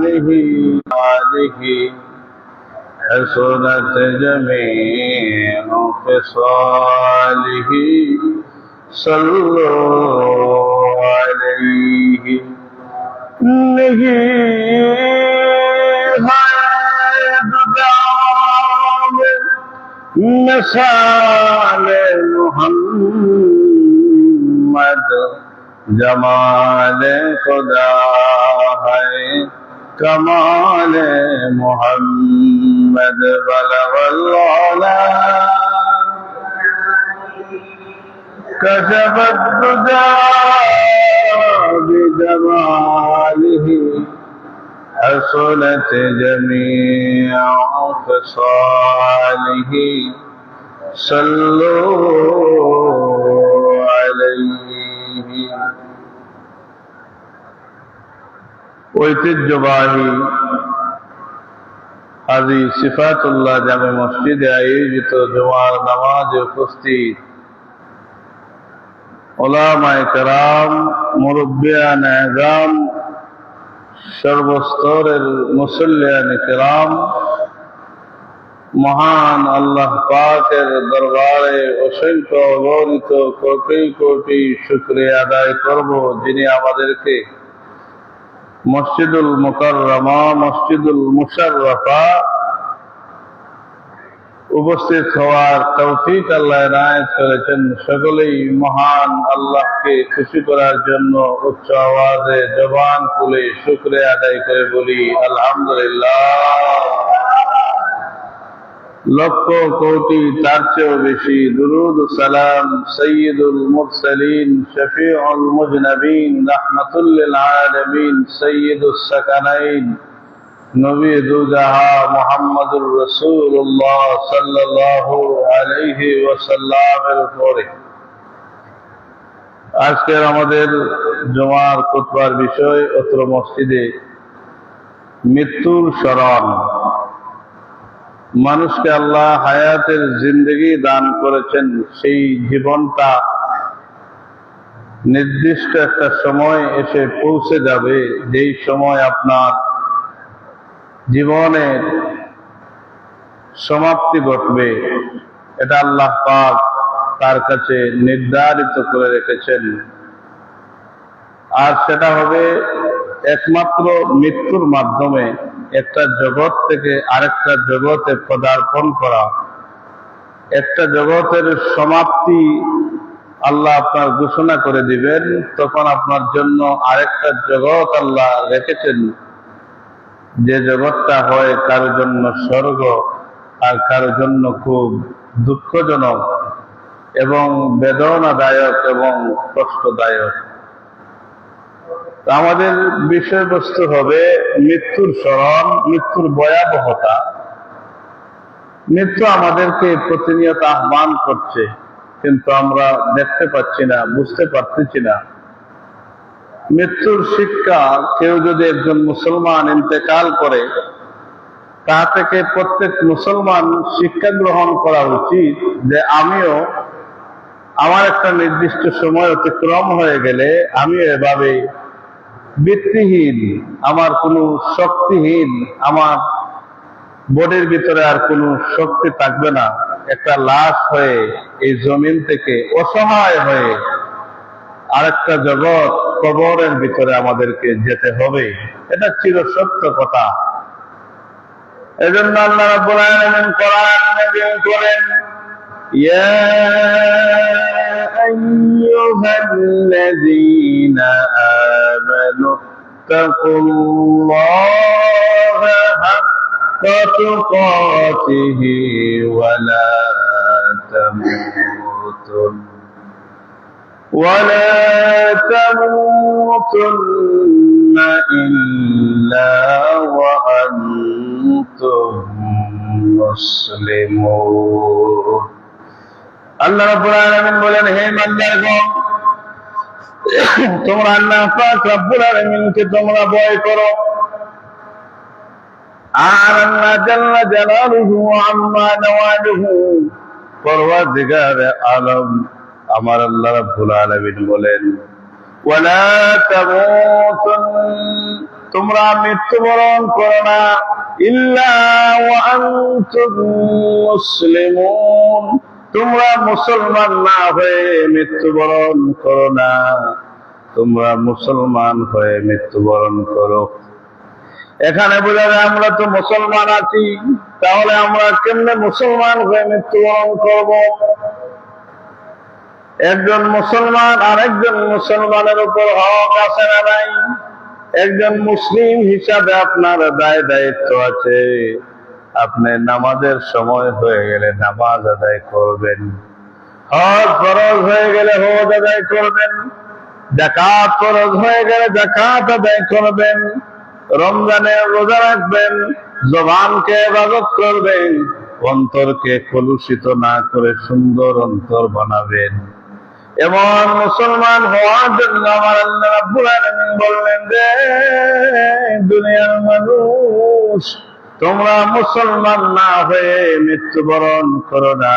آله حسنت جميع خصاله صلوا عليه نہیں ہے دعام مثال محمد جمال خدا ہے کمال محمد بلغ العلا كشف الدجى بجماله حسنت جميع خصاله صلوا عليه ঐতিহ্যবাহী হাজী সিফাতুল্লাহ জামে মসজিদে আয়োজিত জুমার নামাজে উপস্থিত উলামায়ে কেরাম, মুরব্বিয়ান আযম, সর্বস্তরের মুসল্লিয়ানে কেরাম, মহান আল্লাহ পাকের দরবারে অসংখ্য অগণিত কোটি কোটি শুকরিয়া আদায় করব, যিনি আমাদেরকে মসজিদুল মুকাররমা, মসজিদুল মুশাররফা উপস্থিত হওয়ার তৌফিক আল্লাহ এনায়েত করেছেন। সকলেই মহান আল্লাহকে খুশি করার জন্য উচ্চ আওয়াজে জবান খুলে শুকরিয়া আদায় করে বলি আলহামদুলিল্লাহ। লক্ষ কোটি তার চেয়েও বেশি দুরুদ ও সালাম সাইয়্যিদুল মুরসালিন, শফিউল মুজনাবিন, রাহমাতুল লিল আলামিন, সাইয়্যিদুস সাকানাইন, নবী দুজাহা মুহাম্মদুর রাসূলুল্লাহ সাল্লাল্লাহু আলাইহি ওয়াসাল্লামের উপরে আজকের আমাদের জুমার খুতবার বিষয় অত্র মসজিদে মৃত্যুর স্মরণ। মানুষকে আল্লাহ হায়াতের জিন্দেগি দান করেছেন, সেই জীবনটা নির্দিষ্ট একটা সময় এসে পৌঁছে যাবে, যেই সময় আপনার জীবনের সমাপ্তি ঘটবে। এটা আল্লাহ পাক তার কাছে নির্ধারিত করে রেখেছেন, আর সেটা হবে একমাত্র মৃত্যুর মাধ্যমে একটা জগৎ থেকে আরেকটা জগতে পদার্পণ করা। একটা জগতের সমাপ্তি আল্লাহ আপনার ঘোষণা করে দিবেন, তখন আপনার জন্য আরেকটা জগৎ আল্লাহ রেখেছেন, যে জগৎটা হয় কারো জন্য স্বর্গ আর কারো জন্য খুব দুঃখজনক এবং বেদনাদায়ক এবং কষ্টদায়ক। আমাদের বিষয়বস্তু হবে মৃত্যুর স্মরণ, মৃত্যুর ভয়াবহতা। মৃত্যু আমাদেরকে প্রতিনিয়ত আহ্বান করছে, কিন্তু আমরা দেখতে পাচ্ছি না, বুঝতে পারতেছি না। মৃত্যুর শিক্ষা, কেউ যদি একজন মুসলমান ইন্তেকাল করে, তা থেকে প্রত্যেক মুসলমান শিক্ষা গ্রহণ করা উচিত যে আমিও আমার একটা নির্দিষ্ট সময় অতিক্রম হয়ে গেলে আমিও এভাবে বৃত্তিহীন, আমার কোনো শক্তিহীন, আমার বডির ভিতরে আর কোনো শক্তি থাকবে না, একটা লাশ হয়ে এই জমিন থেকে অসহায় হয়ে আরেকটা জগৎ কবরের ভিতরে আমাদেরকে যেতে হবে। এটা চিরসত্য কথা। এজন্য আল্লাহ রাব্বুল আলামিন কোরআন নাযিল করেন, ইয়া আইয়ুহাল্লাযীনা আমানু তাকুল্লাহা হাক্কা তুকাতিহি ওয়া লা تموتن إلا وأنتم مسلمون। আল্লাহ রাব্বুল আলামিন বলেন, হে বান্দাগণ, তোমরা আল্লাহ পাক রাব্বুল আলামিনকে তোমরা ভয় করো, আর আল্লাহ জাল্লা জালালুহু আম্মা নাওয়ালুহু পরওয়ারদিগার আলম আমার আল্লাহ রাব্বুল আলামিন বলেন, ওয়ালা তামুতুন তোমরা মৃত্যুবরণ করো না ইল্লা ওয়া আনতুম মুসলিমুন, তোমরা মুসলমান না হয়ে মৃত্যুবরণ করো না, তোমরা মুসলমান হয়ে মৃত্যুবরণ করো। এখানে বোঝা যায় আমরা তো মুসলমান আছি, তাহলে আমরা কেমনে মুসলমান হয়ে মৃত্যুবরণ করব? একজন মুসলমান আরেকজন মুসলমানের উপর হক আছে না নাই? একজন মুসলিম হিসাবে আপনার দায় দায়িত্ব আছে, আপনি নামাজের সময় হয়ে গেলে নামাজ আদায় করবেন, হজ ফরজ হয়ে গেলে হজ আদায় করবেন, যাকাত ফরজ হয়ে গেলে যাকাত আদায় করবেন, রমজানের রোজা রাখবেন, জবানকে ইবাদত করবেন, অন্তরকে কলুষিত না করে সুন্দর অন্তর বানাবেন। এমন মুসলমান হওয়ার জন্য আমার আল্লাহ রাব্বুল আলামিন বললেন যে দুনিয়ার মানুষ, তোমরা মুসলমান না হয়ে মৃত্যুবরণ করো না,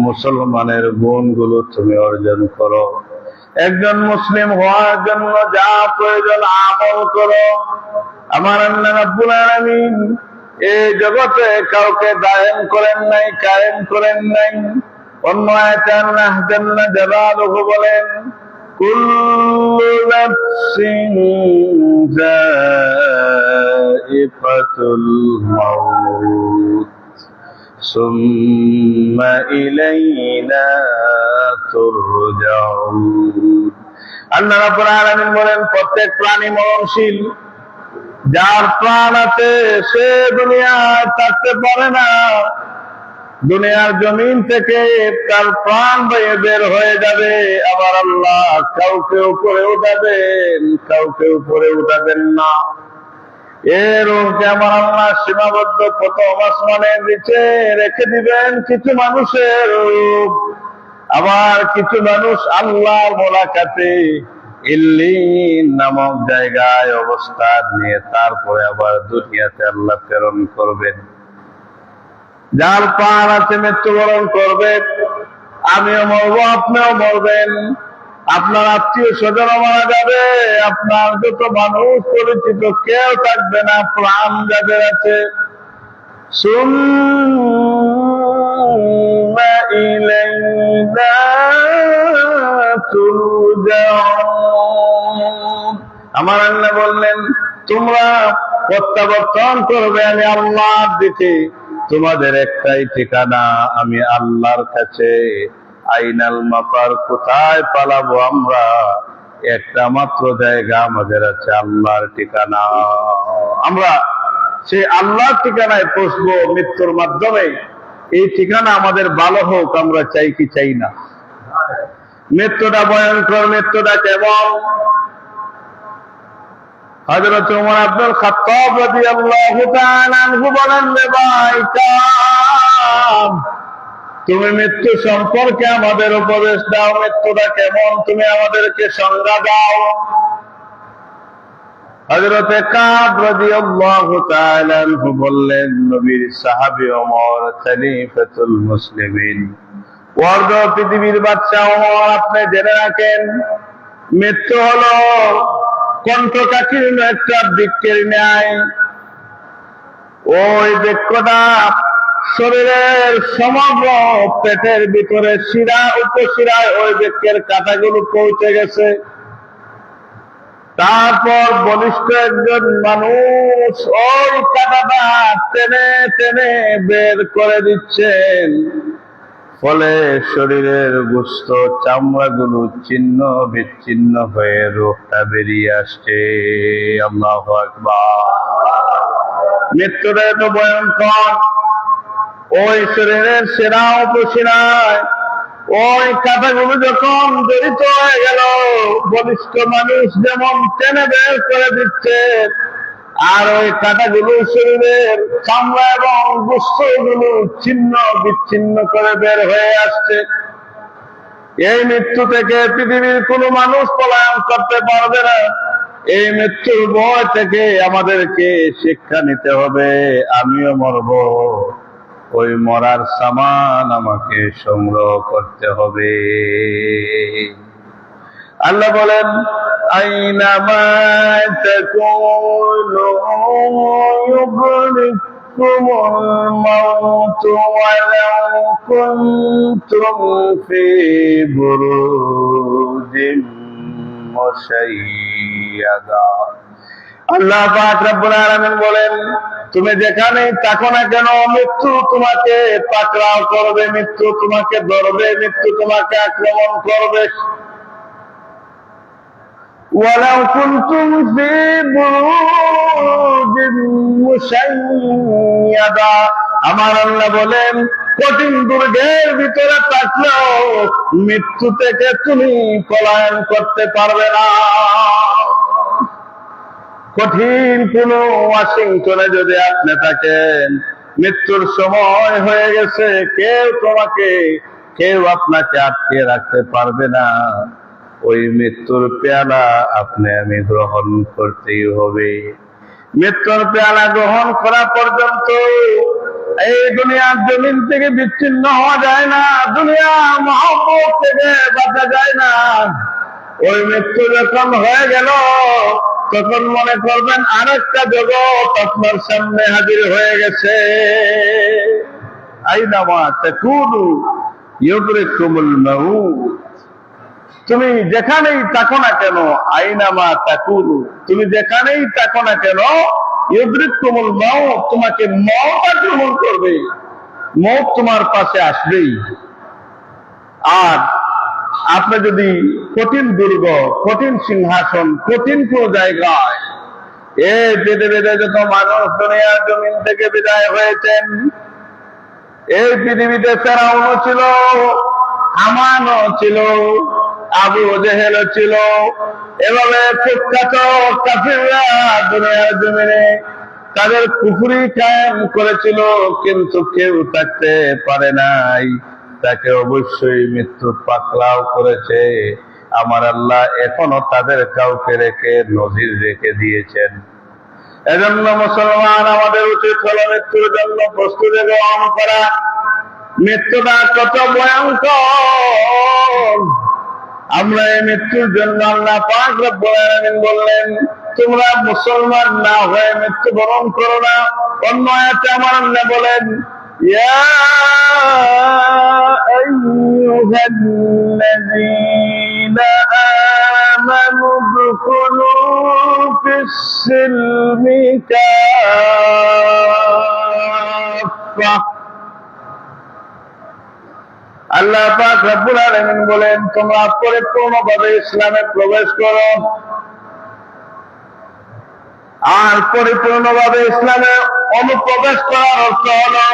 মুসলমানের গুণগুলো তুমি অর্জন করো। একজন মুসলিম হওয়ার জন্য যা প্রয়োজন আমল করো। আমার আল্লাহ রাব্বুল আলামিন এই জগতে কাউকে দায়েম করেন নাই, কায়েম করেন নাই। অন্য আয়াতে আল্লাহ জাল্লা জালালুহু বলেন, কুল্লু নাফসিন যায়িকাতুল মাউত সুম্মা ইলাইনা তুরজাউন। আল্লাহ রাব্বুল আলামিন বলেন, প্রত্যেক প্রাণী মরণশীল। যার প্রাণ আছে সে দুনিয়ায় থাকতে পারে না, দুনিয়ার জমিন থেকে তার প্রাণ বয়ে বের হয়ে যাবে। আবার আল্লাহ কাউকে উপরে উঠাবেন, কাউকে উপরে উঠাবেন না। এর রূপকে আমার আল্লাহ সীমাবদ্ধ প্রথম আসমানের নিচে রেখে দিবেন কিছু মানুষের রূপ, আবার কিছু মানুষ আল্লাহর মোলাকাতে ইল্লিন নামক জায়গায় অবস্থান নিয়ে তারপরে আবার দুনিয়াতে আল্লাহ প্রেরণ করবেন। যার প্রাণ আছে মৃত্যুবরণ করবে, আমিও মরবো, আপনিও মরবেন, আপনার আত্মীয় স্বজন মারা যাবে, আপনার যত মানুষ পরিচিত কেউ থাকবে না, প্রাণ যাদের আছে। সুম্মা ইলাইনা তুরজাউন। আমার আল্লাহ বললেন, তোমরা প্রত্যাবর্তন করবে আমি আল্লাহর দিকে, তোমাদের একটাই ঠিকানা আমি আল্লাহর কাছে। আইনাল মাফার, কোথায় পালাবো আমরা? একটা মাত্র জায়গা আমাদের আছে, আল্লাহর ঠিকানা। আমরা সেই আল্লাহর ঠিকানায় পৌঁছবো মৃত্যুর মাধ্যমে। এই ঠিকানা আমাদের ভালো হোক, আমরা চাই কি চাই না? মৃত্যুটা ভয়ঙ্কর, মৃত্যুটা কেমন? হযরত ওমর আব্দুল খাত্তাব রাদিয়াল্লাহু তাআলা আনহু বলেন, রে ভাই কাব, তুমি মৃত্যু সম্পর্কে আমাদের উপদেশ দাও, মৃত্যুটা কেমন তুমি আমাদেরকে সংজ্ঞা দাও। হযরত কাব রাদিয়াল্লাহু তাআলা আনহু বললেন, নবীর সাহাবী ওমর, খলিফাতুল মুসলিমিন, অর্ধ পৃথিবীর বাদশা ওমর, আপনি জেনে রাখেন, মৃত্যু হলো কণ্ঠকাঠিন্য একটা বৃক্ষের ন্যায়। ওই বৃক্ষটা শরীরের সমগ্র পেটের ভিতরে শিরা উপশিরায় ওই বৃক্ষের কাঁটাগুলো পৌঁছে গেছে। তারপর বলিষ্ঠ একজন মানুষ ওই কাঁটাটা টেনে টেনে বের করে দিচ্ছেন, ফলে শরীরের গোশত চামড়াগুলো ছিন্ন বিচ্ছিন্ন হয়ে রূহটা বেরিয়ে আসছে। আল্লাহু আকবার। মৃত্যুটা এত ভয়ঙ্কর। ওই শরীরের শিরা উপশিরায় ওই কাঁটাগুলো যখন জড়িত হয়ে গেল, বলিষ্ঠ মানুষ যেমন টেনে বের করে দিচ্ছে, আর ওই কাঁটাগুলো শরীরের চামড়া এবং গোশতগুলো ছিন্ন বিচ্ছিন্ন করে বের হয়ে আসছে। এই মৃত্যু থেকে পৃথিবীর কোনো মানুষ পলায়ন করতে পারবে না। এই মৃত্যুর ভয় থেকে আমাদেরকে শিক্ষা নিতে হবে। আমিও মরব, ওই মরার সামান আমাকে সংগ্রহ করতে হবে। আল্লাহ বলেন আইনামা তাকুনু ইউদরিকুমুল মাউতু ওয়ালাউ কুনতুম ফি বুরুজিন মুশাইয়াদা। আল্লাহ পাক রব্বুল আলামিন বলেন তুমি যেখানেই থাকো না কেন মৃত্যু তোমাকে পাকড়াও করবে, মৃত্যু তোমাকে ধরবে, মৃত্যু তোমাকে আক্রমণ করবে। ওয়ালাউ কুনতুম ফি বুরুজিন মুশাইয়াদা, আমার আল্লাহ বলেন কঠিন দুর্গের ভিতরে থাকলেও মৃত্যু থেকে তুমি পলায়ন করতে পারবে না। কঠিন কোন ওয়াশিংটনে যদি আপনি থাকেন, মৃত্যুর সময় হয়ে গেছে, কেউ আপনাকে আটকে রাখতে পারবে না। ওই মৃত্যুর পেয়ালা আপনি আমি গ্রহণ করতেই হবে। মৃত্যুর পেয়ালা গ্রহণ করা পর্যন্ত এই দুনিয়ার জমিন থেকে বিচ্ছিন্ন হওয়া যায় না, দুনিয়া মহব্বত থেকে বাঁচা যায় না। ওই মৃত্যু যখন হয়ে গেল তখন মনে করবেন আরেকটা জগৎ আপনার সামনে হাজির হয়ে গেছে। আইনামা তাকুনু ইউদরিকুমুল মাউত, তুমি যেখানেই থাকো না কেন, আইনামা তাকুনু, তুমি যেখানেই থাকো না কেন, ইউদরিকুমুল মাউত, তোমাকে মওত আক্রমণ করবে, মওত তোমার পাশে আসবেই। আর আপনি যদি কঠিন দুর্গ, কঠিন সিংহাসন, কঠিন কোন জায়গায়, এই বেঁধে বেঁধে যত মানুষ দুনিয়ার জমিন থেকে বিদায় হয়েছেন, এই পৃথিবীতে ফেরাউনও ছিল, হামানও ছিল, আবু জেহেলও ছিল, এভাবে কুখ্যাত কাফিররা দুনিয়ার জমিনে তাদের কুফরি কায়েম করেছিল, কিন্তু কেউ থাকতে পারে নাই। তাকে অবশ্যই মৃত্যু পাকড়াও করেছে। আমার আল্লাহ এখনো তাদের কাউকে রেখে নজির রেখে দিয়েছেন। এজন্য মুসলমান আমাদের উচিত হলো মৃত্যুর জন্য প্রস্তুতি গ্রহণ করা। মৃত্যুটা কত ভয়ঙ্কর, আমরা এই মৃত্যুর জন্য আল্লাহ পাক রব্বুল আলামিন বললেন তোমরা মুসলমান না হয়ে মৃত্যুবরণ করো না। অন্য আয়াতে আমার আল্লাহ বলেন ইয়া আইয়ুহাল্লাযীনা আমানু দুখুলু ফিস-সিলমি কাফা। আল্লাহ পাক রব্বুল আলামিন বলেন তোমরা পরিপূর্ণভাবে ইসলামে প্রবেশ করো। আর পরিপূর্ণভাবে ইসলামে অনুপ্রবেশ করার অর্থ হলো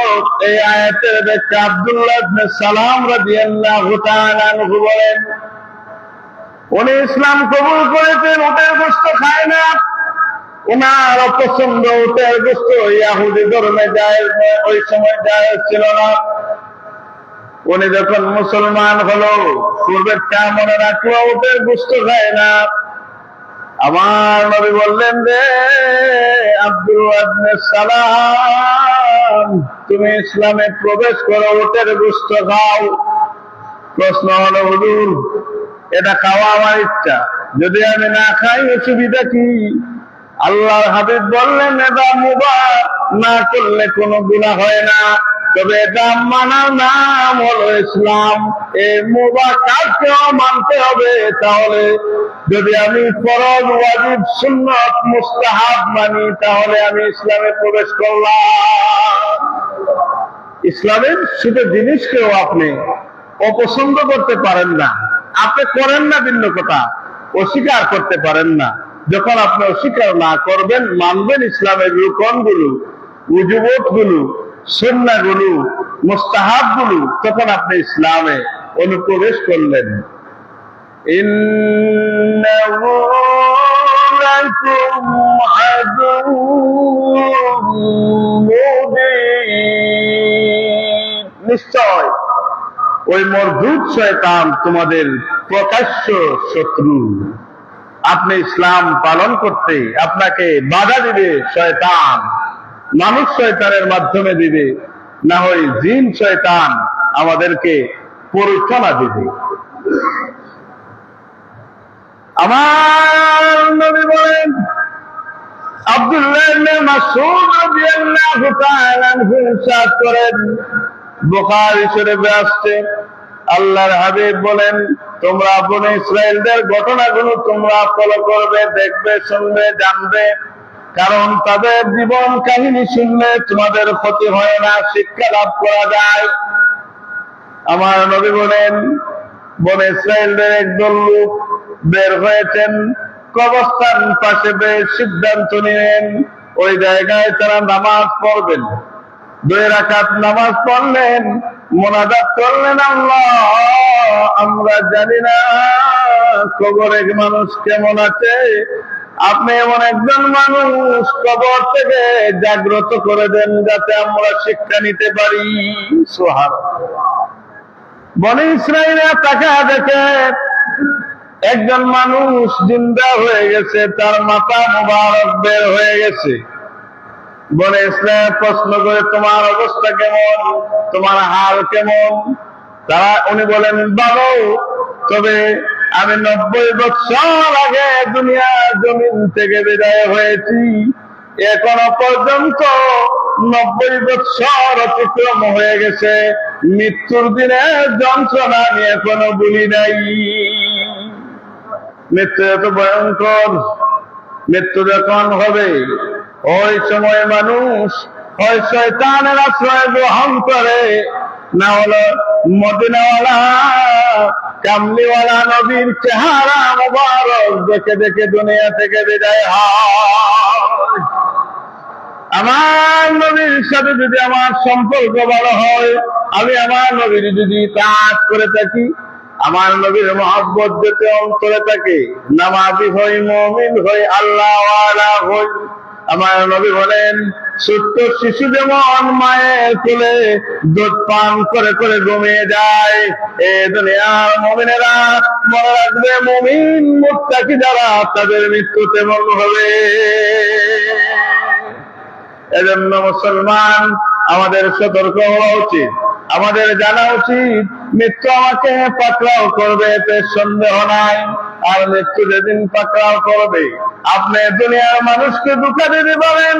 এই আয়াতের ব্যাখ্যা আব্দুল্লাহ ইবনে সালাম রাদিয়াল্লাহু তাআলা আনহু বলেন উনি ইসলাম কবুল করেছেন, উটের গোশত খায় না, ওনার অপছন্দ উটের গোশত, ইহুদি ধর্মে জায়েজ নয়, ওই সময় জায়েজ ছিল না। উনি যখন মুসলমান হলো পূর্বের তা মনে রাখলো উটের গোশত খায় না। আমার নবী বললেন যে আব্দুল্লাহ ইবনে সালাম তুমি ইসলামে প্রবেশ করো, উটের গোশত খাও। প্রশ্ন হলো হুজুর এটা খাওয়া আমার ইচ্ছা, যদি আমি না খাই অসুবিধা কি? আল্লাহর হাবিব বললেন এটা মুবাহ, না করলে কোনো গুনাহ হয় না, তবে এটা মানার নাম হলো ইসলাম। এই মুবাহ কাজকেও মানতে হবে। তাহলে যদি আমি ফরজ, ওয়াজিব, সুন্নাত, মুস্তাহাব মানি তাহলে আমি ইসলামে প্রবেশ করলাম। ইসলামের ছোট জিনিসকেও আপনি অপছন্দ করতে পারেন না, আপনি করেন না ভিন্ন কথা, অস্বীকার করতে পারেন না। যখন আপনি অস্বীকার না করবেন, মানবেন ইসলামের রুকনগুলো, উজুবতগুলো, সুন্নাহগুলো, মুস্তাহাবগুলো, তখন আপনি ইসলামে অনুপ্রবেশ করলেন। ইন্নাহু লাকুম আদুউম মুবিন, নিশ্চয় ওই মরদুদ শয়তান তোমাদের প্রকাশ্য শত্রু। আপনি ইসলাম পালন করতে আপনাকে বাধা দিবে শয়তান, মানুষ শয়তানের মাধ্যমে দিবে, না হয় জিন শয়তান আমাদেরকে পরিচালনা দিবে। আমার নবী বলেন, আব্দুল্লাহ ইবনে মাসউদ রাদিয়াল্লাহু তাআলা আনহু ইরশাদ করেন, বুখারী শরীফে আসছে, আল্লাহর হাবিব বলেন, তোমরা বনী ইসরাইলদের ঘটনাগুলো তোমরা ফলো করবে, দেখবে, শুনবে, জানবে, কারণ তাদের জীবন কাহিনী শুনলে তোমাদের ক্ষতি হয় না, শিক্ষা লাভ করা যায়। আমার নবী বলেন, বনী ইসরাইলদের একদল লোক বের হয়েছেন, কবরস্থান পাশে বেশ সিদ্ধান্ত নিলেন ওই জায়গায় তারা নামাজ পড়বেন। 2 রাকাত নামাজ পড়লেন, মোনাজাত করলেন, আল্লাহ আমরা জানি না কবরে মানুষ কেমন আছে, আপনি এমন একজন মানুষ কবর থেকে জাগ্রত করে দেন যাতে আমরা শিক্ষা নিতে পারি। সুবহানাল্লাহ। বনী ইসরাইলরা তাকায়া দেখে একজন মানুষ জিন্দা হয়ে গেছে, তার মাথা মুবারক বের হয়ে গেছে। বনে ইসরাইল প্রশ্ন করে, তোমার অবস্থা কেমন, তোমার হাল কেমন? উনি বলেন, ভালো, তবে আমি 90 বছর আগে দুনিয়ার জমিন থেকে বিদায় হয়েছি, এখনো পর্যন্ত 90 বছর অতিক্রম হয়ে গেছে, মৃত্যুর দিনের যন্ত্রণা আমি এখনো ভুলি নাই। মৃত্যু এত ভয়ঙ্কর, মৃত্যু যখন হবে ওই সময় মানুষ হয় শয়তানের আশ্রয় গ্রহণ করে, না হলো মদিনাওয়ালা কামলিওয়ালা নবীর চেহারা মুবারক দেখে দেখে দুনিয়া থেকে বিদায় হয়। আমার নবীর সাথে যদি আমার সম্পর্ক ভালো হয়, আমি আমার নবীর যদি ইতাআত করে থাকি, আমার নবীর মহব্বত যেতে অন্তরে থাকে, নামাজি হই, মুমিন হই, আল্লাহওয়ালা হই। আমার নবী বলেন, ছোট্ট শিশু যেমন মায়ের কোলে দুধ পান করে করে ঘুমিয়ে যায়, এ দুনিয়ার মুমিনেরা মনে রাখবে, মুমিন মুত্তাকি যারা তাদের মৃত্যু তেমন হবে। এজন্য মুসলমান আমাদের সতর্ক হওয়া উচিত, আমাদের জানা উচিত মৃত্যু আমাকে পাকড়াও করবে, এতে সন্দেহ নাই। আর মৃত্যু যেদিন পাকড়াও করবে, আপনি দুনিয়ার মানুষকে ধোঁকা দিতে পারেন,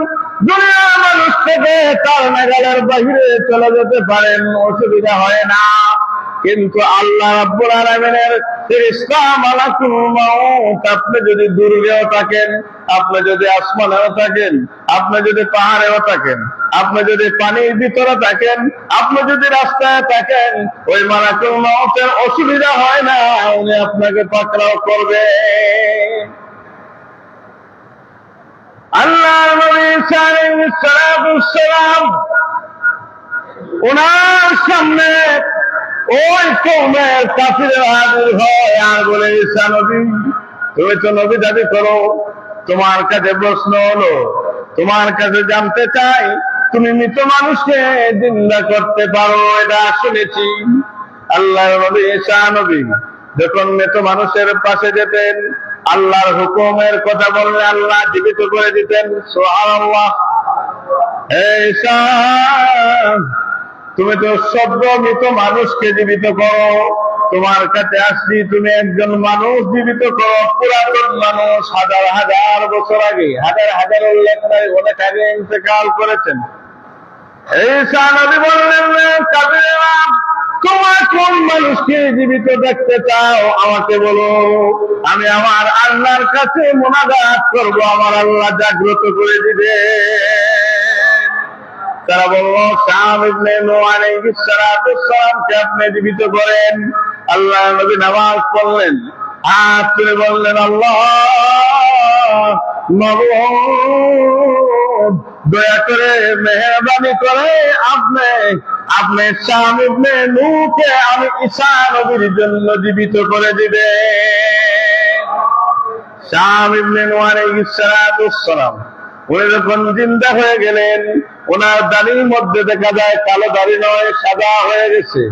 দুনিয়ার মানুষ থেকে তার নাগালের বাহিরে চলে যেতে পারেন, অসুবিধা হয় না। কিন্তু আল্লাহ রাব্বুল আলামিনের ফেরেশতা মালাকুল মাউত, আপনি যদি দুর্গেও থাকেন, আপনি যদি আসমানেও থাকেন, আপনি যদি পাহাড়েও থাকেন, আপনি যদি পানির ভিতরে থাকেন, আপনি যদি রাস্তায় থাকেন, ওই মালাকুল মাউতের অসুবিধা হয় না, উনি আপনাকে পাকড়াও করবে। আল্লাহর নবী আলাইহিস সালাম ওনার সামনে ওই কওমের কাফিররা হাজির হয় আর বলে, ঈসা নবী, তুমি তো নবী দাবি করো, তোমার কাছে প্রশ্ন হলো, তোমার কাছে জানতে চাই, তুমি মৃত মানুষকে জিন্দা করতে পারো, এটা শুনেছি। আল্লাহর নবী ঈসা নবী যখন মৃত মানুষের পাশে যেতেন, আল্লাহর হুকুমের কথা বললে আল্লাহ জীবিত করে দিতেন। সুবহানাল্লাহ। হে ঈসা, তুমি তো সদ্য মৃত মানুষকে জীবিত করো, তোমার কাছে আসছি, তুমি একজন মানুষ জীবিত করো, পুরাতন মানুষ, হাজার হাজার বছর আগে, হাজার হাজার উল্লেখ নাই, অনেক আগে ইন্তেকাল করেছেন। ঈসা নবী বললেন, কাফিররা, তোমার কোন মানুষকে জীবিত দেখতে চাও আমাকে বলো, আমি আমার আল্লাহর কাছে মুনাজাত করব, আমার আল্লাহ জাগ্রত করে দিবে। তারা বলল, শাম ইবনে নূহ আলাইহিস সালামকে আপনি জীবিত করেন। আল্লাহ নবী নামাজ পড়লেন, হাত তুলে বললেন, আল্লাহ মাবুদ, দয়া করে মেহেরবানি করে আপনি শাম ইবনে নূহকে আমি ঈসা নবীর জন্য জীবিত করে দিবেন। শাম ইবনে নূহ আলাইহিস সালাম উনি যখন জিন্দা হয়ে গেলেন, ওনার দাড়ির মধ্যে দেখা যায় কালো দাড়ি নয়, সাদা হয়ে গেছে।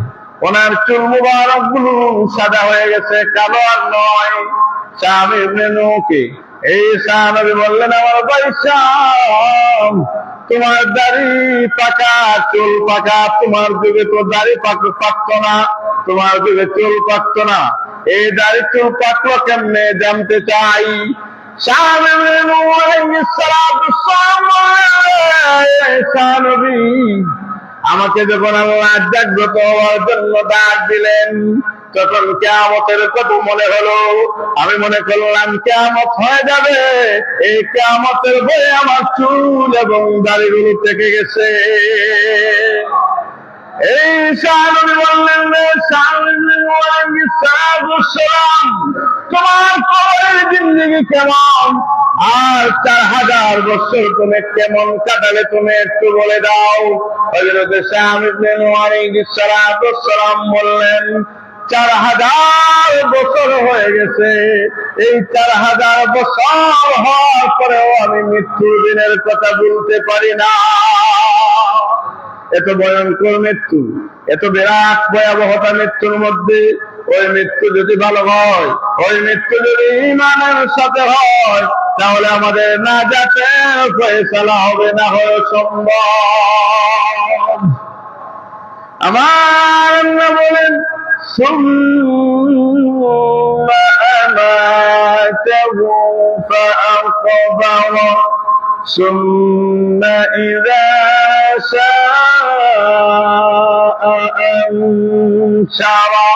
ওনার চুল মুবারক গুলো সাদা হয়ে গেছে, কালো আর নয়। শাম ইবনে নূহকে এই ঈসা নবী বললেন, আমার ভাই শাম, তোমার দাড়ি পাকা, চুল পাকা, তোমার যুগে তো দাড়ি পাকতো না, তোমার যুগে চুল পাকতো না, এই দাড়ি চুল পাকলো কেমনে জানতে চাই। আমাকে যখন আল্লাহ জাগ্রত হওয়ার জন্য ডাক দিলেন, তখন কিয়ামতের কথা মনে হলো। আমি মনে করলাম কিয়ামত হয়ে যাবে, এই কিয়ামতের ভয়ে আমার চুল এবং দাড়িগুলো থেকে গেছে। এই শাহনবী বললেন, তোমার কবরের জিন্দেগি কেমন, আর 4000 বছর তুমি কেমন কাটালে তুমি একটু বলে দাও। হযরত শাহ ইবনে নূহ আলাইহিস সালাম বললেন, 4000 বছর হয়ে গেছে। এই 4000 বছর হওয়ার পরেও আমি মৃত্যুর দিনের কথা বলতে পারি না। এত ভয়ঙ্কর মৃত্যু, এত বিরাট ভয়াবহতা মৃত্যুর মধ্যে। ওই মৃত্যু যদি ভালো হয়, ওই মৃত্যু যদি ঈমানের সাথে হয়, তাহলে আমাদের নাজাতের ফয়সালা হবে, না হয় সম্ভব। আমার আল্লাহ বলেন, সুম্মা আমাতাহু ফাআকবারা সুম্মা ইযা শাআ আনশারা।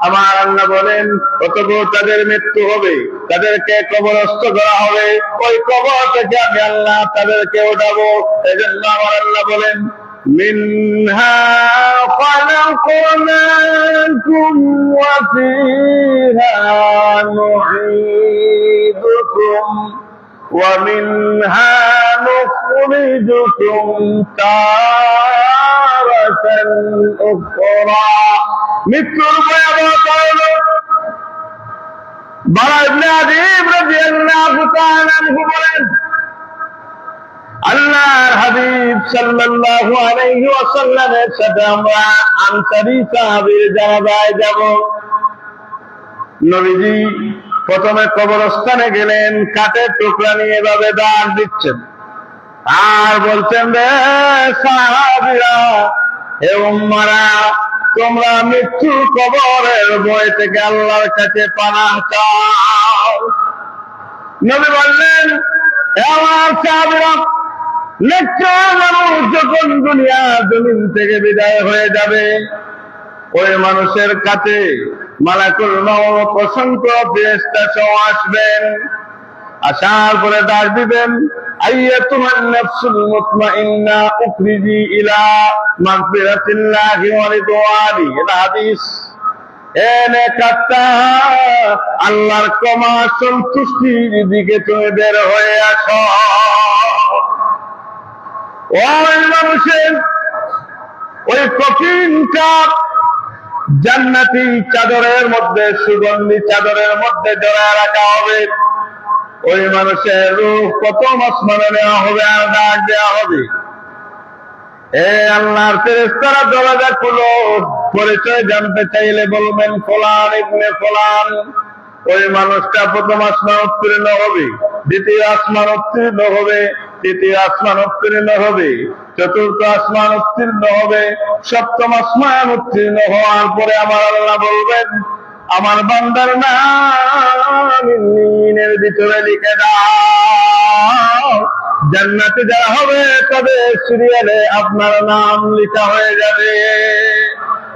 আমার আল্লাহ বলেন, অতঃপর তাদের মৃত্যু হবে, তাদেরকে কবরস্থ করা হবে, ওই কবর থেকে আমি আল্লাহ তাদেরকে উঠাবো। এজন্য আমার আল্লাহ বলেন, মিনহা খালাকনাকুম ওয়া ফিহা নুঈদুকুম ওয়া মিনহা নুখরিজুকুম তারাতান উখরা। মৃত্যুর ভয়াবহতা হলো, বারা ইবনে আযীব রাদিয়াল্লাহু তাআলা আনহু বলেন, আল্লাহর হাবিব সাল্লাল্লাহু আলাইহি ওয়াসাল্লামের সাথে আমরা আনসারী সাহাবীর জানাজায় যাব। নবীজি প্রথমে কবরস্থানে গেলেন, কাঠের টুকরা নিয়ে এভাবে দাঁড় দিচ্ছেন আর বলছেন, রে সাহাবীরা, হে উম্মারা, তোমরা মৃত্যুর কবরের ভয় থেকে আল্লাহর কাছে পানাহ চাও। নবী বললেন, হে আমার সাহাবীরা, নিশ্চয় মানুষ যখন দুনিয়া জমিন থেকে বিদায় হয়ে যাবে, ওই মানুষের কাছে মালাকুল মউত অসংখ্য ফেরেশতা সহ আসবেন। আসার পরে ডাক দিবেন, আইয়াতুহান নাফসুল মুতমাইন্না উখরিজি ইলা মাগফিরাতিল্লাহি ওয়া রিদওয়ানি। এটা হাদিস। এনে কাট্টা, আল্লাহর ক্ষমা সন্তুষ্টির দিকে তুমি বের হয়ে আসো। ওই মানুষের ওই কঠিন চাপ জান্নাতি চাদরের মধ্যে, সুগন্ধি চাদরের মধ্যে জড়ায় রাখা হবে। ওই মানুষের রূহ প্রথম আসমানে নেওয়া হবে আর ডাক দেওয়া হবে, এ আল্লাহর ফেরেশতারা দরজা খুলো। পরিচয় জানতে চাইলে বলবেন, ফুলান ইবনে ফুলান। ওই মানুষটা প্রথম আসমান উত্তীর্ণ হবে, দ্বিতীয় আসমান উত্তীর্ণ হবে, তৃতীয় আসমান উত্তীর্ণ হবে, চতুর্থ আসমান উত্তীর্ণ হবে, সপ্তম আসমান উত্তীর্ণ হওয়ার পরে আমার আল্লাহ বলবেন, আমার বান্দার নাম ইন্নীনের ভিতরে লিখে দাও। জান্নাতে যারা হবে তাদের সিরিয়ালে আপনার নাম লেখা হয়ে যাবে।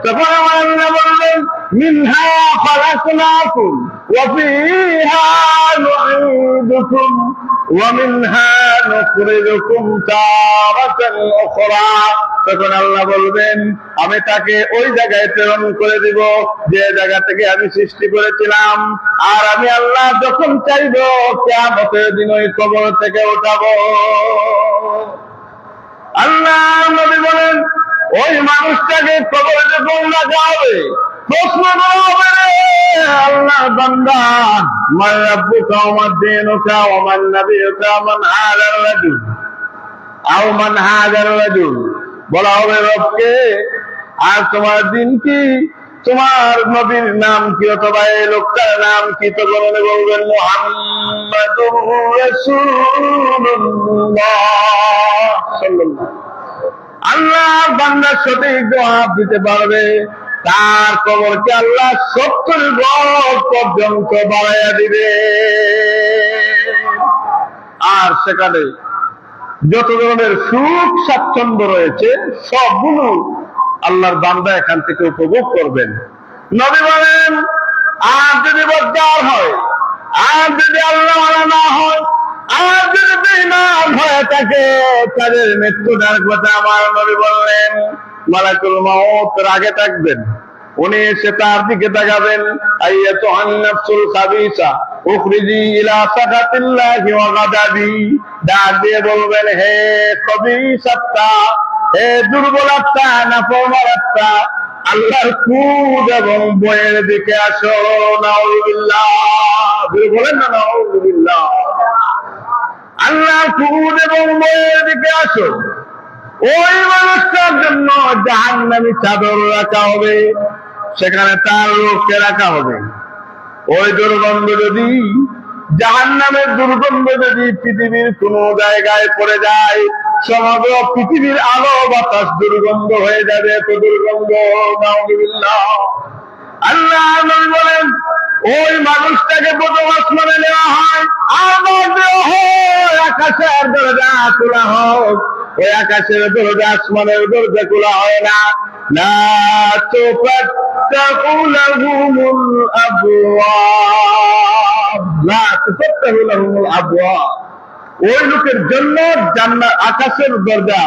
তখন আমার আল্লাহ বলবেন, মিনহা খালাকনাকুম ওয়া ফিহা নুঈদুকুম ওয়া মিনহা নুখরিজুকুম তারাতান উখরা। তখন আল্লাহ বলবেন, আমি তাকে ওই জায়গায় প্রেরণ করে দিব যে জায়গা থেকে আমি সৃষ্টি করেছিলাম, আর আমি আল্লাহ যখন চাইব কিয়ামতের দিন ওই কবর থেকে উঠাবো। আল্লাহ নবী বলেন, ওই মানুষটাকে কবরে যখন রাখা হবে, প্রশ্ন করা হবে, আল্লাহ বান্দা, মান রাব্বুকা ওয়া মা দীনুকা ওয়া মান নাবিয়ুকা মান হাযার রাজুল আও মান হাযার রাজুল। বলা হবে, রবকে, আর তোমার দিন কি, তোমার নবীর নাম কি, অথবা এই লোকটার নাম কি? তখন বলবেন, মুহাম্মাদুর রাসূলুল্লাহ সাল্লাল্লাহু। আল্লাহর বান্দা সঠিক জবাব দিতে পারবে, তার কবরকে আল্লাহ 70 গজ পর্যন্ত বাড়াইয়া দিবে। আর সেখানে যত ধরনের সুখ স্বাচ্ছন্দ্য রয়েছে সবগুলো আল্লাহর বান্দা এখান থেকে উপভোগ করবেন। নবী বলেন, আর যদি বদকার হয়, আর যদি আল্লাহ মানা না হয়, আর যদি বেঈমান হয়ে থাকে, তাদের মৃত্যুটার কথা আমার নবী বললেন, মালাকুল মউত আগে থাকবেন, উনি এসে তার দিকে তাকাবেন, আইয়াতুহান নাফসুল খাবিসা উখরিজি ইলা সাখাতিল্লাহি ওয়া গাদাবি, ডাক দিয়ে বলবেন, হে খাবিসাত্তা, হে দুর্বল আত্মা, নাফরমান আত্মা, আল্লাহর ক্রোধ এবং ভয়ের দিকে আসো। নাউযুবিল্লাহ, বলেন না নাউযুবিল্লাহ। আল্লাহর ক্রোধ এবং ভয়ের দিকে আসো। ওই মানুষটার জন্য জাহান্নামী চাদর রাখা হবে, সেখানে তার রূহকে রাখা হবে। ওই দুর্গন্ধ যদি, জাহান্নামের দুর্গন্ধ যদি পৃথিবীর কোন জায়গায় পড়ে যায়, সমগ্র পৃথিবীর আলো বাতাস দুর্গন্ধ হয়ে যাবে, এত দুর্গন্ধ। নাউযুবিল্লাহ। আল্লাহ নবী বলেন, ওই মানুষটাকে প্রথম আসমানে নেওয়া হয়, আবার দেওয়া হয়, আকাশের দরজা খোলা হোক। ওই আকাশের দরজা, আসমানের দরজা খোলা হয় না। লা তুফাত্তাহু লাহুমুল আবওয়াব, লা তুফাত্তাহু লাহুমুল আবওয়াব। ওই লোকের জন্য জান্নাত, আকাশের দরজা,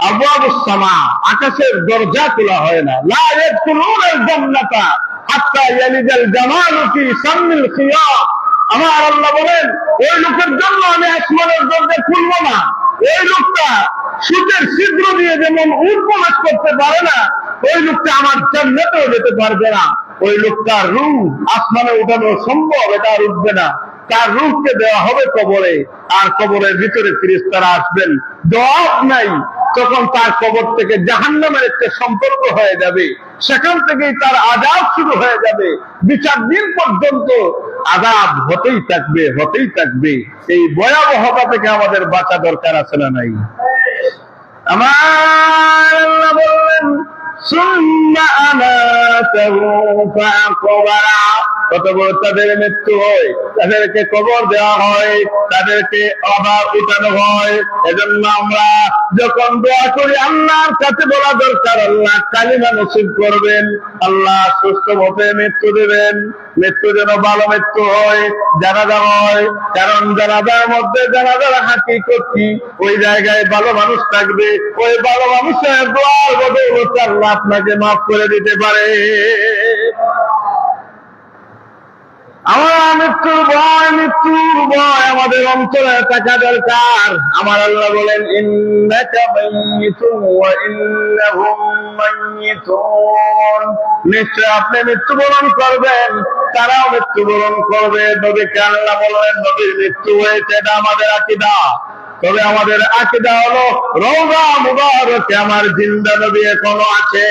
আবওয়াবুস সামা, আকাশের দরজা খোলা হয় না। লা ইয়াদখুলুনাল জান্নাতা হাত্তা ইয়ালিজাল জামালু ফি সামিল খিয়াম। আমার আল্লাহ বলেন, ওই লোকের জন্য আমি আসমানের দরজা খুলবো না। ওই লোকটা সূর্যের ছিদ্র দিয়ে যেমন উট প্রবেশ করতে পারে না, ওই লোকটা আমার জান্নাতেও যেতে পারবে না। ওই লোকটার রূহ আসমানে উঠানো সম্ভব, এটা আর উঠবে না। তার রূহকে দেওয়া হবে কবরে, আর কবরের ভিতরে ফেরেশতারা আসবেন, জবাব নাই। তখন তার কবর থেকে জাহান্নামের একটা সম্পর্ক হয়ে যাবে, সেখান থেকেই তার আযাব শুরু হয়ে যাবে। বিচার দিন পর্যন্ত আযাব হতেই থাকবে, হতেই থাকবে। এই ভয়াবহতা থেকে আমাদের বাঁচা দরকার আছে না নাই? আমার আল্লাহ বললেন, সুম্মা আমাতাহু ফাআকবারা, অতঃপর তাদের মৃত্যু হয়, তাদেরকে কবর দেওয়া হয়, তাদেরকে আবার উঠানো হয়। এজন্য আমরা যখন দোয়া করি আল্লাহর কাছে বলা দরকার, আল্লাহ কালিমা নসিব করবেন, আল্লাহ সুস্থভাবে মৃত্যু দেবেন, মৃত্যু যেন ভালো মৃত্যু হয়, জানাজা হয়। কারণ জানাজার মধ্যে, জানাজার হাকিকত কি, ওই জায়গায় ভালো মানুষ থাকবে, ওই ভালো মানুষের দোয়ার বদৌলতে আল্লাহ আপনাকে মাফ করে দিতে পারে। আমার মৃত্যুর ভয় আমাদের অন্তরে থাকা দরকার। আমার আল্লাহ বলেন, ইন্নাকা মাইয়িতুন ওয়া ইন্নাহুম মাইয়িতুন, নিশ্চয় আপনি মৃত্যুবরণ করবেন, তারাও মৃত্যুবরণ করবে। নবীকে আল্লাহ বললেন, নবীর মৃত্যু হয়েছে, এটা আমাদের আকীদা। তবে আমাদের আকীদা হলো, রওজা মুবারকে আমার জিন্দা নবী এখনো আছে।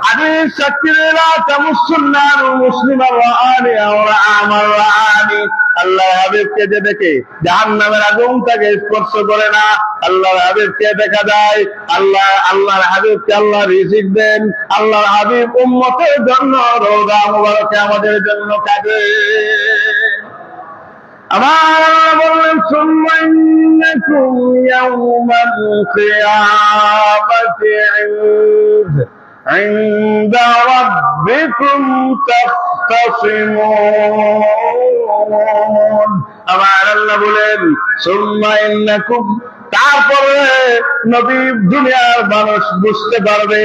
হাদিস সাক্ষী লা তামুসুন্নার মুসলিমান রাআনি ওয়া আমার রাআনি, আল্লাহর হাবিবকে যে দেখে জাহান্নামের আগুন তাকে স্পর্শ করে না। আল্লাহর হাবিবকে দেখা যায়, আল্লাহর হাবিবকে আল্লাহ রিজিক দেন। আল্লাহর হাবিব উম্মতের জন্য রওজা মুবারকে আমাদের জন্য কাঁদে। আমার আল্লাহ বললেন, সুম্মা ইন্নাকুম ইয়াওমাল কিয়ামাতি عند ربكم تختصمون। আমার আল্লাহ বলেন, সুম্মা ইন্নাকুম, তারপরে নবী দুনিয়ার মানুষ বুঝতে পারবে,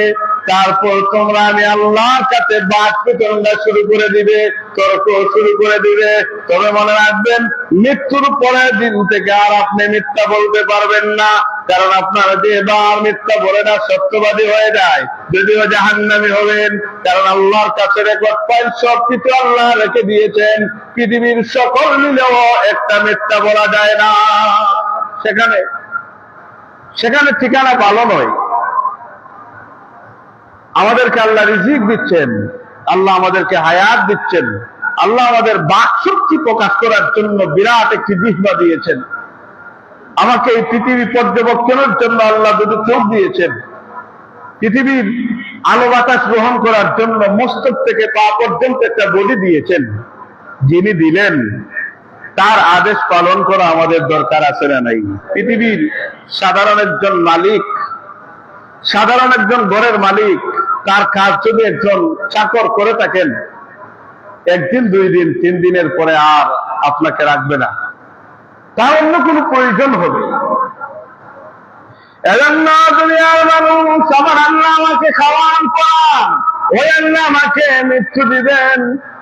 তারপর তোমরা আমি আল্লাহর কাছে বাদ বিতরণটা শুরু করে দিবে, তর্ক শুরু করে দিবে। তবে মনে রাখবেন, মৃত্যুর পরের দিন থেকে আর আপনি মিথ্যা বলতে পারবেন না। কারণ আপনারা যে এবার মিথ্যা বলে না, সত্যবাদী হয়ে যায়, যদিও জাহান্নামী হবেন। কারণ আল্লাহর কাছে রেকর্ড ফাইল সবকিছু আল্লাহ রেখে দিয়েছেন। পৃথিবীর সকল মিলেও একটা মিথ্যা বলা যায় না। সেখানে ঠিকানা ভালো নয়। আমাদেরকে আল্লাহ রিজিক দিচ্ছেন, আল্লাহ আমাদেরকে হায়াত দিচ্ছেন, আল্লাহ আমাদের বাক শক্তি প্রকাশ করার জন্য বিরাট একটি জিহ্বা দিয়েছেন। আমাকে এই পৃথিবী পর্যবেক্ষণের জন্য আল্লাহ দুটো চোখ দিয়েছেন। পৃথিবীর আলো বাতাস গ্রহণ করার জন্য মস্তক থেকে পা পর্যন্ত একটা বডি দিয়েছেন, যিনি দিলেন তার আদেশ পালন করা আমাদের দরকার আছে না নাই? পৃথিবীর সাধারণ একজন মালিক, সাধারণ একজন ঘরের মালিক, তার কাজ যদি একজন চাকর করে থাকেন, একদিন 2 দিন 3 দিনের পরে আর আপনাকে রাখবে না, তার অন্য কোনো প্রয়োজন হবে। এজন্য দুনিয়ার মানুষ, আমার আল্লাহ আমাকে খাওয়ান পড়ান, ওই আল্লাহ আমাকে মৃত্যু দিবেন,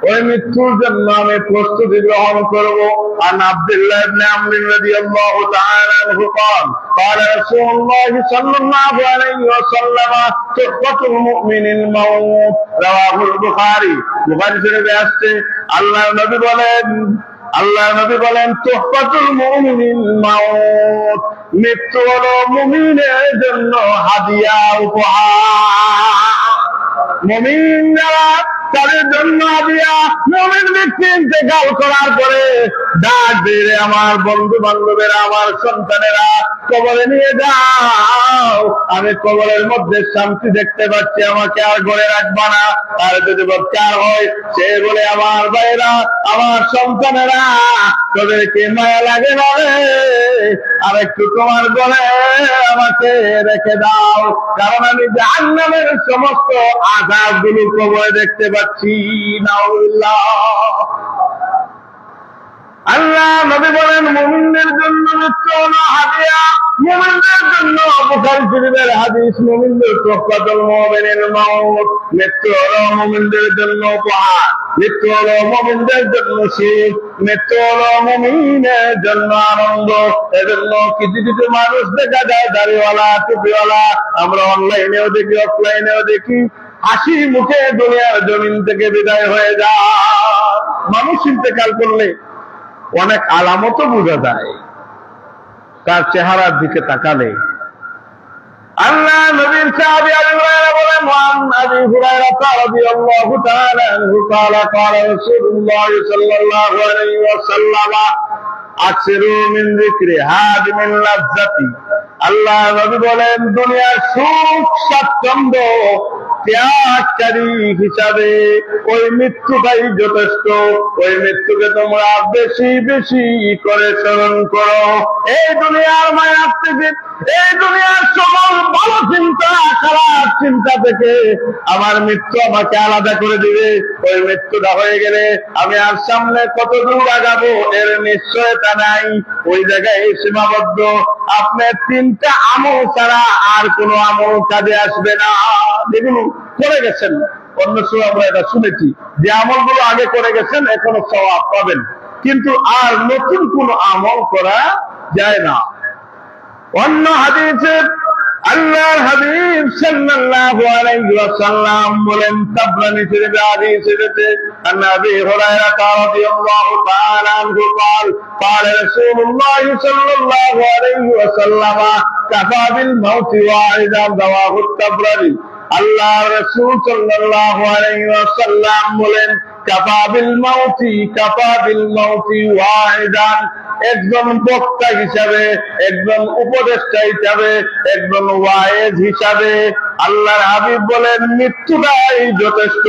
ওই মৃত্যুর জন্য আমি প্রস্তুতি গ্রহণ করবো। আন আব্দুল্লাহ ইবনে আমর রাদিয়াল্লাহু তাআলা আনহু قال قال رسول الله صلى الله عليه وسلم تحفة المؤمن الموت رواه البخاري। বুখারী শরীফে আসছে, আল্লাহর নবী বলেন তুহফাতুল মুমিনিল মাউত, মৃত্যু হলো মুমিনের জন্য হাদিয়া, উপহার। মুমিন যারা তাদের জন্য হাদিয়া। মুমিন ব্যক্তি ইন্তেকাল করার পরে ডাক দিয়ে, আমার বন্ধু বান্ধবেরা, আমার সন্তানেরা, কবরে নিয়ে যাও, আমি কবরের মধ্যে শান্তি দেখতে পাচ্ছি, আমাকে আর ঘরে রাখবা না। আর যদি বচ্চার হয়, সে বলে, আমার ভাইরা, আমার সন্তানেরা, তোদেরকে মায়া লাগে না রে, আর একটু তোমার ঘরে আমাকে রেখে দাও, কারণ আমি জাহান্নামের সমস্ত আযাবগুলো কবরে দেখতে পাচ্ছি। নাউযুবিল্লাহ। আল্লাহ নবী বলেন, মুমিনদের জন্য মৃত্যু হলো হাদিয়া, মুমিনদের জন্য, বুখারী শরীফের হাদিস, মুমিনদের তুহফাতুল মুমিনিল মাউত, মৃত্যু হলো মুমিনদের জন্য উপহার, মৃত্যু হলো মুমিনদের জন্য সুখ, মৃত্যু হলো মুমিনের জন্য আনন্দ। এজন্য কিছু কিছু মানুষ দেখা যায় দাড়িওয়ালা, টুপিওয়ালা, আমরা অনলাইনেও দেখি, অফলাইনেও দেখি, হাসি মুখে দুনিয়ার জমিন থেকে বিদায় হয়ে যায়। মানুষ ইন্তেকাল করলে অনেক আলামত বোঝা যায় তার চেহারার দিকে তাকালে। আল্লাহ নবীর সাহাবী আবু হুরায়রা বলেন, ওয়ান আবি হুরায়রা রাদিয়াল্লাহু তাআলা আনহু قال قال رسول الله صلى الله عليه وسلم আকসিরু মিন যিকরি হাদিমিল লাজ্জাতি। আল্লাহ নবী বলেন, দুনিয়ার সুখ স্বাচ্ছন্দ্য ত্যাগকারী হিসাবে ওই মৃত্যুটাই যথেষ্ট। ওই মৃত্যুকে তোমরা বেশি বেশি করে স্মরণ করো। এই দুনিয়ার মায়ার থেকে, এই দুনিয়ার সকল ভালো চিন্তা, খারাপ চিন্তা থেকে আমার মৃত্যু আমাকে আলাদা করে দিবে। ওই মৃত্যুটা হয়ে গেলে আমি আর সামনে কত দূর আগাবো এর নিশ্চয়তা নাই, ওই জায়গায় সীমাবদ্ধ। আপনার 3টা আমল ছাড়া আর কোনো আমল কাজে আসবে না, যেগুলো করে গেছেন। অন্য সময় আমরা এটা শুনেছি যে আমলগুলো আগে করে গেছেন, এখনো সওয়াব পাবেন, কিন্তু আর নতুন কোন আমল করা যায় না। অন্য হাদিসে আল্লাহর হাবিব সাল্লাল্লাহু আলাইহি ওয়াসাল্লাম বলেন, তাবরানী শরীফে হাদিস এসেছে, আবি হুরায়রা রাদিয়াল্লাহু তাআলা আনহু قال قال رسول الله صلى الله عليه وسلم كفى بالموت واعظا رواه الطبراني। আল্লাহ রাসূল সাল্লাল্লাহু আলাইহি ওয়াসাল্লাম বলেন, কাফা বিল মাউতি ওয়াইদান, একজন বক্তা হিসাবে, একজন উপদেষ্টা হিসাবে, একজন ওয়াইজ হিসাবে আল্লাহর হাবিব বলেন, মৃত্যুটাই যথেষ্ট।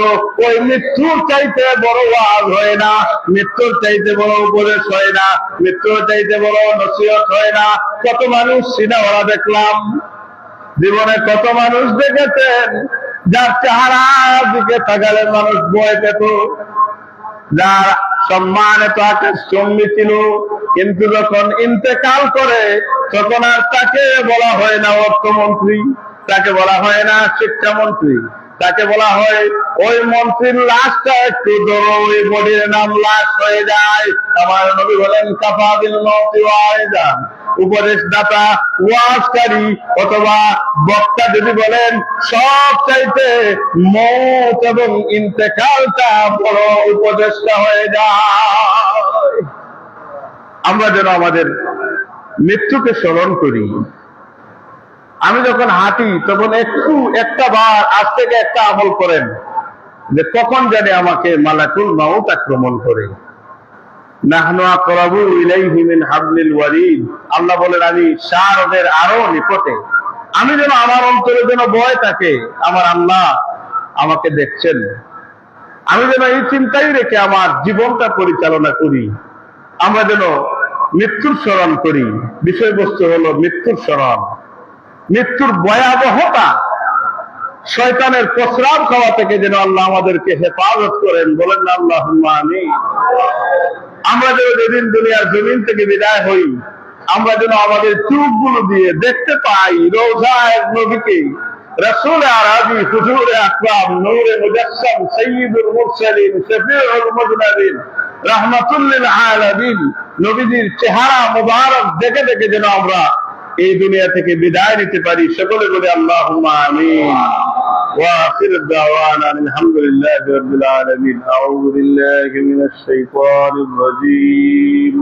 ওই মৃত্যুর চাইতে বড় ওয়াজ হয় না, মৃত্যুর চাইতে বড় উপদেশ হয় না, মৃত্যুর চাইতে বড় নসিহত হয় না। কত মানুষ সিনেমা দেখলাম, জীবনে কত মানুষ দেখেছেন যার চেহারার দিকে তাকালে মানুষ ভয় পেত, যার সম্মান এত আকাশচুম্বী ছিল, কিন্তু যখন ইন্তেকাল করে তখন আর তাকে বলা হয় না অর্থমন্ত্রী, তাকে বলা হয় না শিক্ষামন্ত্রী, তাকে বলা হয় ওই মন্ত্রীর লাশটা একটু ধরো, ওই বডির নাম লাশ হয়ে যায়। আমার নবী বলেন, কাফা বিল মাউতি ওয়াইদান, উপদেশদাতা, ওয়াজকারী অথবা বক্তা যদি বলেন, সব চাইতে মওত এবং ইন্তেকালটা বড় উপদেশটা হয়ে যায়। আমরা যেন আমাদের মৃত্যুকে স্মরণ করি। আমি যখন হাঁটি তখন একটা বার আজ থেকে একটা আমল করেন যে কখন জানি আমাকে মালাকুল মাউত আক্রমণ করে। নাহনু আকরাবু ইলাইহি মিন হাবলিল ওয়ারিদ, আল্লাহ বলেন, আমি শারদের আরো নিকটে। আমি যেন আমার অন্তরে যেন ভয় থাকে, আমার আল্লাহ আমাকে দেখছেন। আমি যেন এই চিন্তাই রেখে আমার জীবনটা পরিচালনা করি। আমরা যেন মৃত্যুর স্মরণ করি। বিষয়বস্তু হলো মৃত্যুর স্মরণ, মৃত্যুর ভয়াবহতা, শয়তানের প্রস্রাব খাওয়া থেকে যেন আল্লাহ আমাদেরকে হেফাজত করেন। বলেন না আল্লাহুম্মা আমিন। আমরা যেন যেদিন দুনিয়ার জমিন থেকে বিদায় হই, আমরা যেন আমাদের চোখগুলো দিয়ে দেখতে পাই রওজায়ে নবীকে, রাসূল আরবি, হুজুর আকরাম, নূরে মুজাসসাম, সাইয়্যিদুল মুরসালিন, শফিউল মুযনিবিন, রাহমাতুল লিল আলামিন নবীজির চেহারা মুবারক দেখে দেখে যেন আমরা এই দুনিয়া থেকে বিদায় নিতে পারি। সকলে বলে আল্লাহুম্মা আমিন। ওয়া আখিরু দাওয়ানা আলহামদুলিল্লাহি রাব্বিল আলামিন। আউযু বিল্লাহি মিনাশ শাইতানির রাজীম।